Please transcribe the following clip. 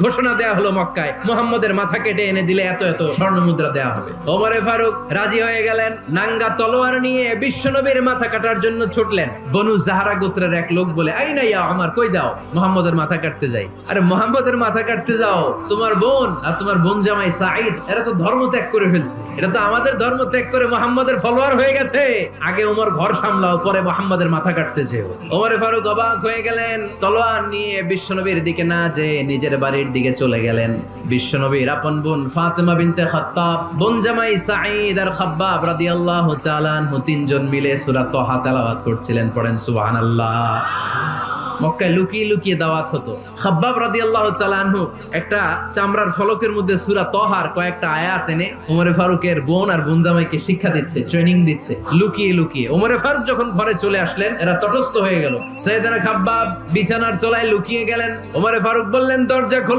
ঘোষণা দেয়া হলো মক্কায়, মুহাম্মদের মাথা কেটে এনে দিলে এত এত স্বর্ণ মুদ্রা দেয়া হবে। ওমরে ফারুক রাজি হয়ে গেলেন, নাঙ্গা তলোয়ার নিয়ে বিশ্বনবীর মাথা কাটার জন্য ছুটলেন। বনু জাহরা গোত্রের এক লোক বলে, আইনা ইয়া ওমর, কই যাও? মুহাম্মদের মাথা কাটতে যাই। আরে মুহাম্মদের মাথা কাটতে যাও? তোমার বোন আর তোমার বোন জামাই সাঈদ এরা তো ধর্ম ত্যাগ করে ফেলছে, এটা তো আমাদের ধর্ম ত্যাগ করে মুহাম্মদের ফলোয়ার হয়ে গেছে। আগে ওমর ঘর সামলাও, পরে মুহাম্মদের মাথা কাটতে যেও। ওমরে ফারুক অবাক হয়ে গেলেন, তলোয়ার নিয়ে বিশ্বনবীর দিকে না যেয়ে নিজের বাড়ির দিকে চলে গেলেন। বিশ্বনবীর আপন বোন ফাতেমা বিনতে খাত্তাব, বোন জামাই সাঈদ আর খাব্বাব রাদিয়াল্লাহু তাআলা আনহু তিনজন মিলে সূরা তাহা তেলাওয়াত করছিলেন। পড়েন সুবহানাল্লাহ। মক্কায় লুকিয়ে লুকিয়ে দাওয়াত হতো। খাব্বাব রাদিয়াল্লাহু তাআলা আনহু একটা চামড়ার ফলকের মধ্যে সূরা তাহার কয়েকটা আয়াত এনে ওমরে ফারুকের বোন আর বোন জামাইকে শিক্ষা দিচ্ছে, ট্রেনিং দিচ্ছে লুকিয়ে লুকিয়ে। ওমরে ফারুক যখন ঘরে চলে আসলেন, এরা তটস্থ হয়ে গেল। সাইয়েদনা খাব্বাব বিছানার তলায় লুকিয়ে গেলেন। ওমরে ফারুক বললেন, দরজা খোলো।